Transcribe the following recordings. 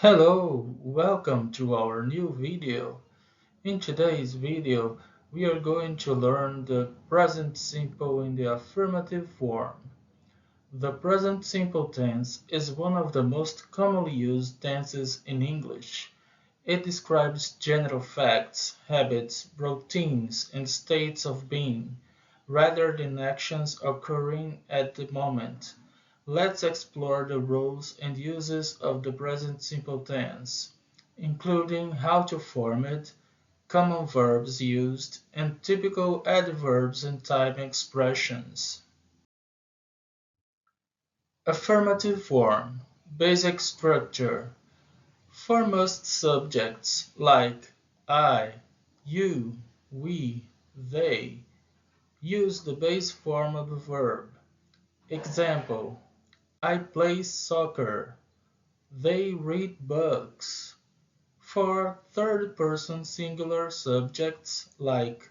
Hello, welcome to our new video. In today's video, we are going to learn the present simple in the affirmative form. The present simple tense is one of the most commonly used tenses in English. It describes general facts, habits, routines, and states of being, rather than actions occurring at the moment. Let's explore the rules and uses of the present simple tense, including how to form it, common verbs used, and typical adverbs and time expressions. Affirmative form. Basic structure. For most subjects like I, you, we, they, use the base form of a verb. Example: I play soccer. They read books. For third-person singular subjects like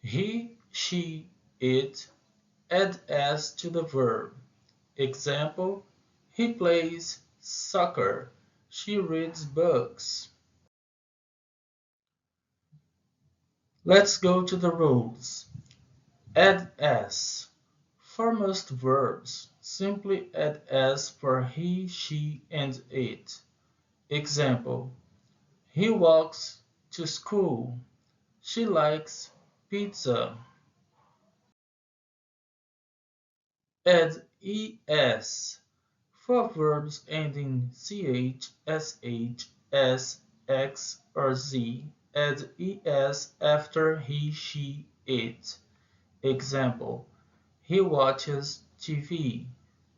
he, she, it, add s to the verb. Example: he plays soccer. She reads books. Let's go to the rules. Add s. For most verbs, simply add s for he, she, and it. Example: he walks to school. She likes pizza. Add es. For verbs ending ch, sh, s, x, or z, add es after he, she, it. Example: he watches TV.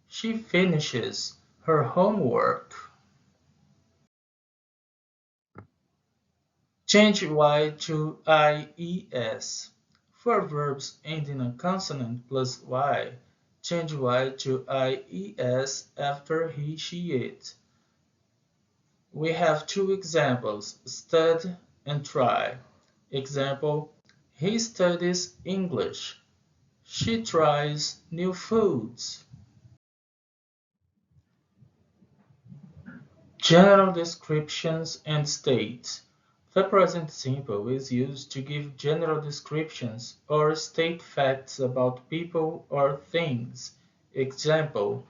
She finishes her homework. Change y to ies. For verbs ending in a consonant plus y, change y to ies after he, she, it. We have two examples, stud and try. Example: he studies English. She tries new foods. General descriptions and states. The present simple is used to give general descriptions or state facts about people or things. Example: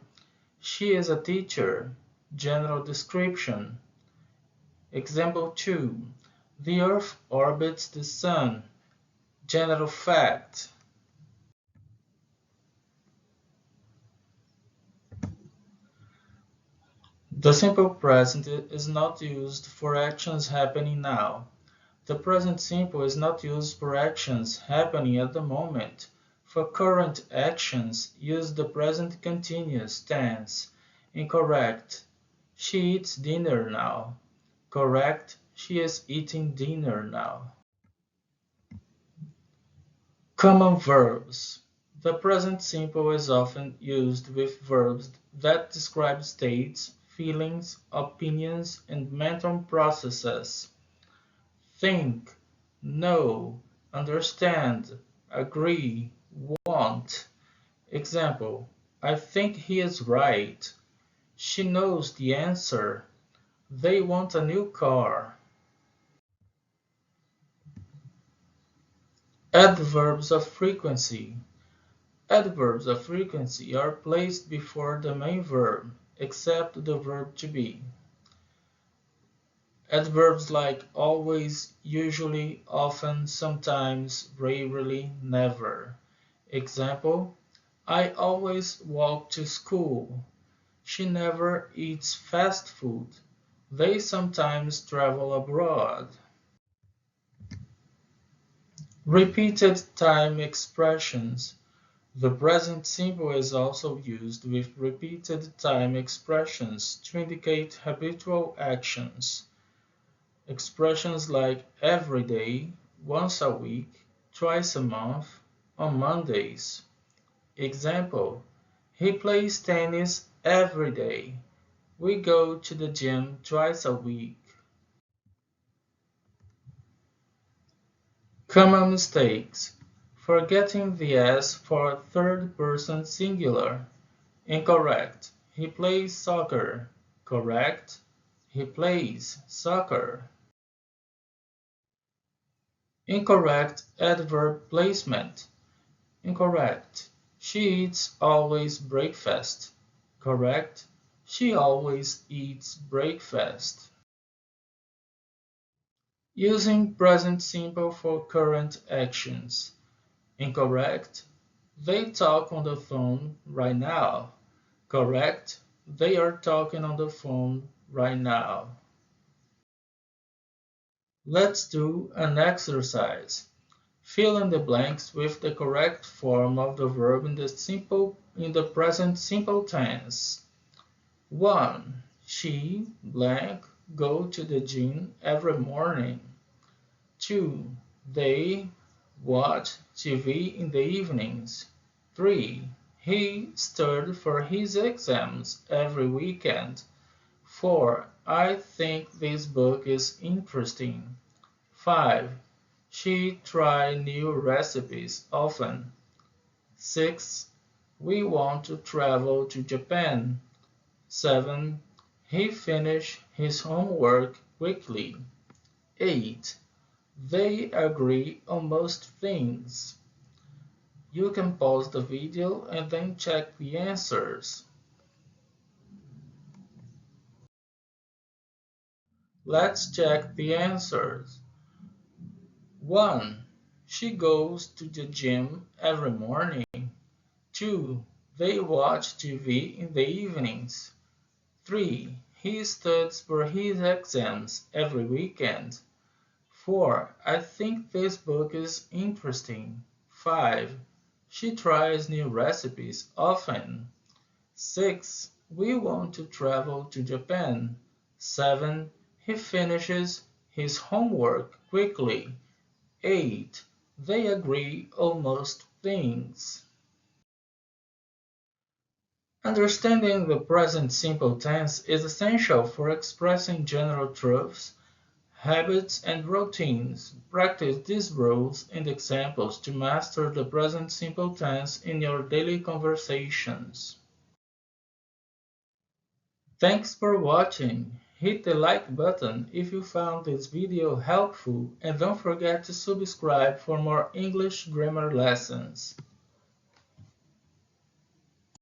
she is a teacher. General description. Example 2. The Earth orbits the Sun. General fact. The simple present is not used for actions happening now. The present simple is not used for actions happening at the moment. For current actions, use the present continuous tense. Incorrect: she eats dinner now. Correct: she is eating dinner now. Common verbs. The present simple is often used with verbs that describe states, feelings, opinions, and mental processes. Think, know, understand, agree, want. Example: I think he is right. She knows the answer. They want a new car. Adverbs of frequency. Adverbs of frequency are placed before the main verb, except the verb to be. Adverbs like always, usually, often, sometimes, rarely, never. Example: I always walk to school. She never eats fast food. They sometimes travel abroad. Repeated time expressions. The present simple is also used with repeated time expressions to indicate habitual actions. Expressions like every day, once a week, twice a month, on Mondays. Example: he plays tennis every day. We go to the gym twice a week. Common mistakes. Forgetting the s for third person singular. Incorrect: he plays soccer. Correct: He plays soccer. Incorrect adverb placement. Incorrect. She eats always breakfast. Correct. She always eats breakfast. Using present simple for current actions. Incorrect. They talk on the phone right now. Correct. They are talking on the phone right now. Let's do an exercise. Fill in the blanks with the correct form of the verb in the present simple tense. 1. She blank go to the gym every morning. 2. They watch TV in the evenings. 3. He studied for his exams every weekend. 4. I think this book is interesting. 5. She tries new recipes often. 6. We want to travel to Japan. 7. He finished his homework quickly. 8. They agree on most things. You can pause the video and then check the answers. Let's check the answers. 1. She goes to the gym every morning. 2. They watch TV in the evenings. 3. He studies for his exams every weekend. 4. I think this book is interesting. 5. She tries new recipes often. 6. We want to travel to Japan. 7. He finishes his homework quickly. 8. They agree on most things. Understanding the present simple tense is essential for expressing general truths, habits, and routines. Practice these rules and examples to master the present simple tense in your daily conversations. Thanks for watching. Hit the like button if you found this video helpful and don't forget to subscribe for more English grammar lessons.